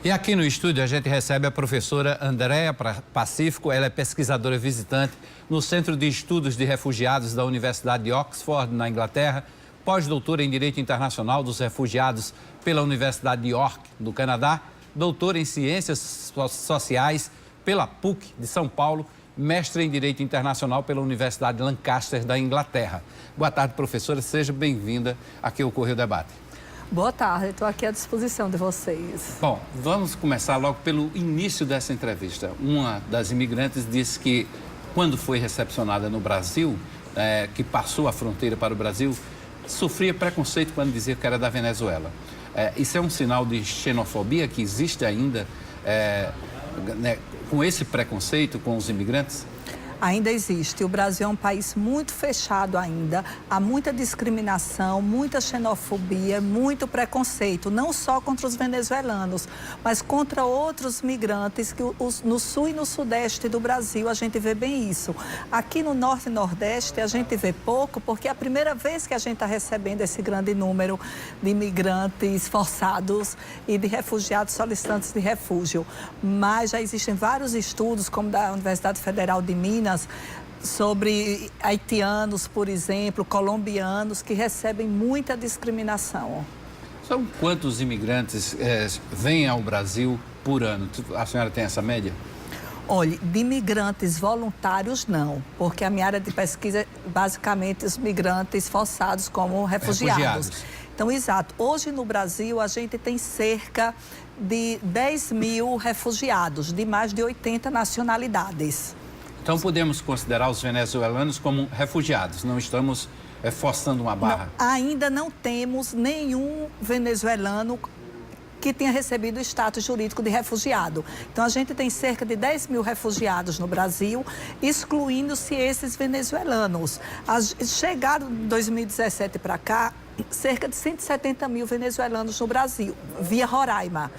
E aqui no estúdio a gente recebe a professora Andréa Pacífico, ela é pesquisadora visitante no Centro de Estudos de Refugiados da Universidade de Oxford, na Inglaterra, pós-doutora em Direito Internacional dos Refugiados pela Universidade de York, do Canadá, doutora em Ciências Sociais pela PUC de São Paulo, mestre em Direito Internacional pela Universidade de Lancaster, da Inglaterra. Boa tarde, professora, seja bem-vinda aqui ao Correio Debate. Boa tarde, estou aqui à disposição de vocês. Bom, vamos começar logo pelo início dessa entrevista. Uma das imigrantes disse que, quando foi recepcionada no Brasil, que passou a fronteira para o Brasil, sofria preconceito quando dizia que era da Venezuela. Isso é um sinal de xenofobia que existe ainda com esse preconceito com os imigrantes? Ainda existe. O Brasil é um país muito fechado ainda. Há muita discriminação, muita xenofobia, muito preconceito, não só contra os venezuelanos, mas contra outros migrantes que no sul e no sudeste do Brasil a gente vê bem isso. Aqui no norte e nordeste a gente vê pouco, porque é a primeira vez que a gente está recebendo esse grande número de imigrantes forçados e de refugiados solicitantes de refúgio. Mas já existem vários estudos, como da Universidade Federal de Minas, sobre haitianos, por exemplo, colombianos, que recebem muita discriminação. São quantos imigrantes vêm ao Brasil por ano? A senhora tem essa média? Olha, de imigrantes voluntários não, porque a minha área de pesquisa é basicamente os migrantes forçados como refugiados. Então, exato. Hoje no Brasil a gente tem cerca de 10 mil refugiados de mais de 80 nacionalidades. Então, podemos considerar os venezuelanos como refugiados, não estamos forçando uma barra? Não, ainda não temos nenhum venezuelano que tenha recebido o status jurídico de refugiado. Então, a gente tem cerca de 10 mil refugiados no Brasil, excluindo-se esses venezuelanos. Chegaram de 2017 para cá, cerca de 170 mil venezuelanos no Brasil, via Roraima.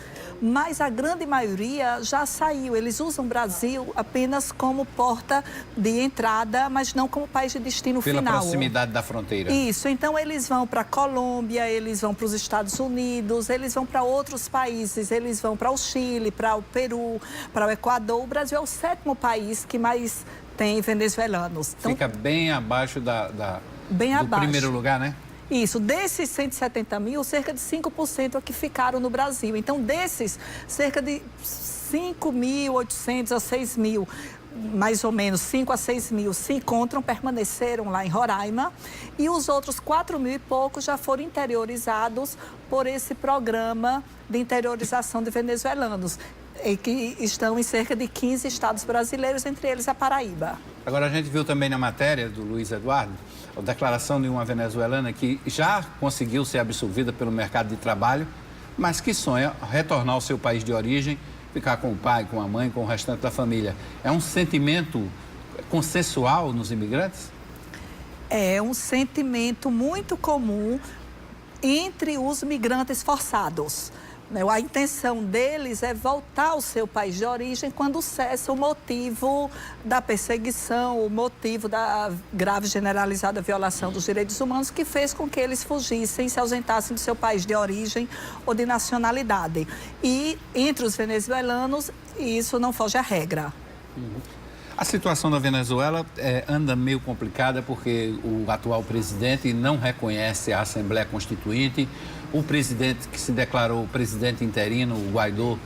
Mas a grande maioria já saiu. Eles usam o Brasil apenas como porta de entrada, mas não como país de destino final. Pela proximidade da fronteira. Isso. Então, eles vão para a Colômbia, eles vão para os Estados Unidos, eles vão para outros países, eles vão para o Chile, para o Peru, para o Equador. O Brasil é o 7º país que mais tem venezuelanos. Então, fica bem abaixo do primeiro lugar, né? Isso, desses 170 mil, cerca de 5% é que ficaram no Brasil. Então, desses, cerca de 5.800 a 6 mil, mais ou menos 5 a 6 mil, se encontram, permaneceram lá em Roraima. E os outros 4 mil e poucos já foram interiorizados por esse programa de interiorização de venezuelanos, que estão em cerca de 15 estados brasileiros, entre eles a Paraíba. Agora, a gente viu também na matéria do Luiz Eduardo a declaração de uma venezuelana que já conseguiu ser absolvida pelo mercado de trabalho, mas que sonha retornar ao seu país de origem, ficar com o pai, com a mãe, com o restante da família. É um sentimento consensual nos imigrantes? É um sentimento muito comum entre os migrantes forçados. A intenção deles é voltar ao seu país de origem quando cessa o motivo da perseguição, o motivo da grave generalizada violação dos direitos humanos que fez com que eles fugissem, se ausentassem do seu país de origem ou de nacionalidade. E entre os venezuelanos, isso não foge à regra. A situação da Venezuela anda meio complicada porque o atual presidente não reconhece a Assembleia Constituinte. O presidente que se declarou presidente interino, o Guaidó,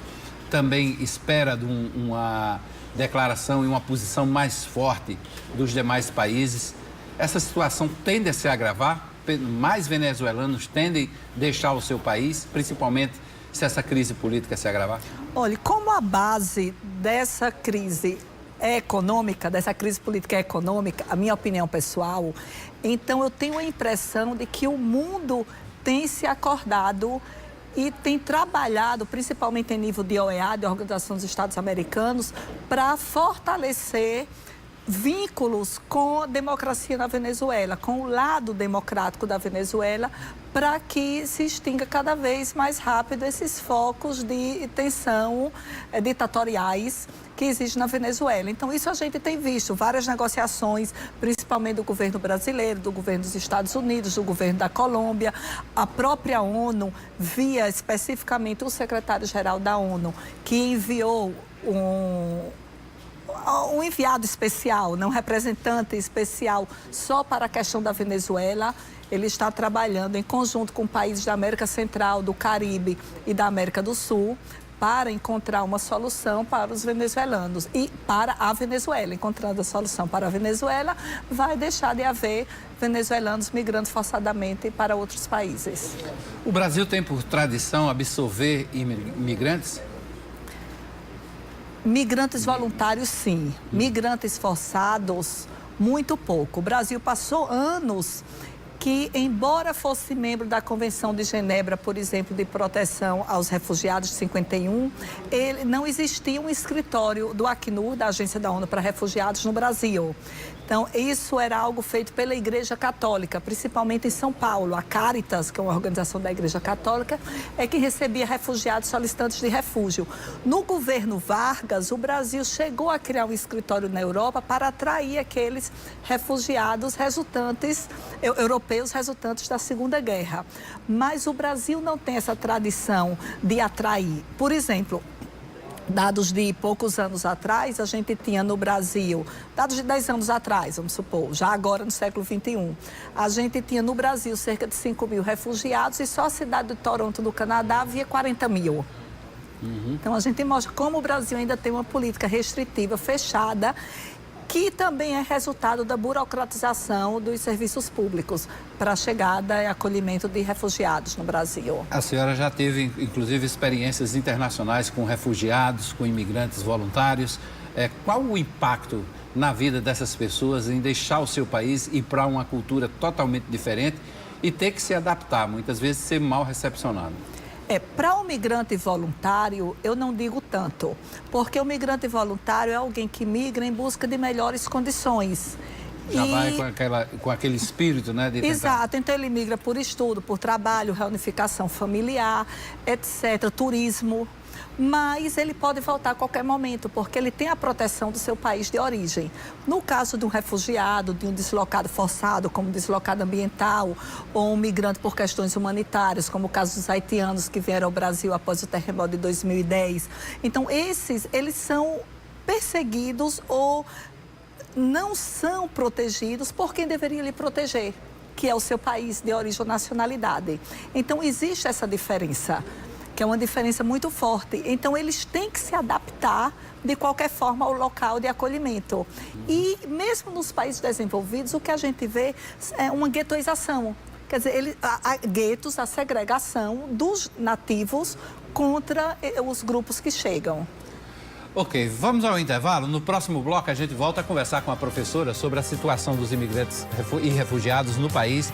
também espera de uma declaração e uma posição mais forte dos demais países. Essa situação tende a se agravar, mais venezuelanos tendem a deixar o seu país, principalmente se essa crise política se agravar? Olha, como a base dessa crise é econômica, dessa crise política é econômica, a minha opinião pessoal, então eu tenho a impressão de que o mundo tem se acordado e tem trabalhado, principalmente em nível de OEA, de Organização dos Estados Americanos, para fortalecer vínculos com a democracia na Venezuela, com o lado democrático da Venezuela, para que se extinga cada vez mais rápido esses focos de tensão ditatoriais que existem na Venezuela. Então, isso a gente tem visto, várias negociações, principalmente do governo brasileiro, do governo dos Estados Unidos, do governo da Colômbia, a própria ONU, via especificamente o secretário-geral da ONU, que enviou um enviado especial, um representante especial só para a questão da Venezuela. Ele está trabalhando em conjunto com países da América Central, do Caribe e da América do Sul para encontrar uma solução para os venezuelanos e para a Venezuela. Encontrando a solução para a Venezuela, vai deixar de haver venezuelanos migrando forçadamente para outros países. O Brasil tem por tradição absorver imigrantes? Migrantes voluntários, sim. Migrantes forçados, muito pouco. O Brasil passou anos que, embora fosse membro da Convenção de Genebra, por exemplo, de proteção aos refugiados de 51, não existia um escritório do Acnur, da Agência da ONU para Refugiados, no Brasil. Então, isso era algo feito pela Igreja Católica, principalmente em São Paulo. A Caritas, que é uma organização da Igreja Católica, é que recebia refugiados solicitantes de refúgio. No governo Vargas, o Brasil chegou a criar um escritório na Europa para atrair aqueles refugiados europeus resultantes da Segunda Guerra. Mas o Brasil não tem essa tradição de atrair. Por exemplo, dados de poucos anos atrás, a gente tinha no Brasil, dados de 10 anos atrás, vamos supor, já agora no século XXI, a gente tinha no Brasil cerca de 5.000 refugiados e só a cidade de Toronto, no Canadá, havia 40.000. Então, a gente mostra como o Brasil ainda tem uma política restritiva, fechada, que também é resultado da burocratização dos serviços públicos para a chegada e acolhimento de refugiados no Brasil. A senhora já teve, inclusive, experiências internacionais com refugiados, com imigrantes voluntários. Qual o impacto na vida dessas pessoas em deixar o seu país e ir para uma cultura totalmente diferente e ter que se adaptar, muitas vezes ser mal recepcionado? Para o migrante voluntário, eu não digo tanto, porque o migrante voluntário é alguém que migra em busca de melhores condições. Já vai com aquele espírito, né? De tentar... Exato, então ele migra por estudo, por trabalho, reunificação familiar, etc., turismo. Mas ele pode voltar a qualquer momento, porque ele tem a proteção do seu país de origem. No caso de um refugiado, de um deslocado forçado, como deslocado ambiental, ou um migrante por questões humanitárias, como o caso dos haitianos que vieram ao Brasil após o terremoto de 2010. Então, eles são perseguidos ou não são protegidos por quem deveria lhe proteger, que é o seu país de origem ou nacionalidade. Então, existe essa diferença, que é uma diferença muito forte. Então, eles têm que se adaptar, de qualquer forma, ao local de acolhimento. E, mesmo nos países desenvolvidos, o que a gente vê é uma guetoização. Quer dizer, guetos, a segregação dos nativos contra os grupos que chegam. Ok, vamos ao intervalo. No próximo bloco, a gente volta a conversar com a professora sobre a situação dos imigrantes e refugiados no país.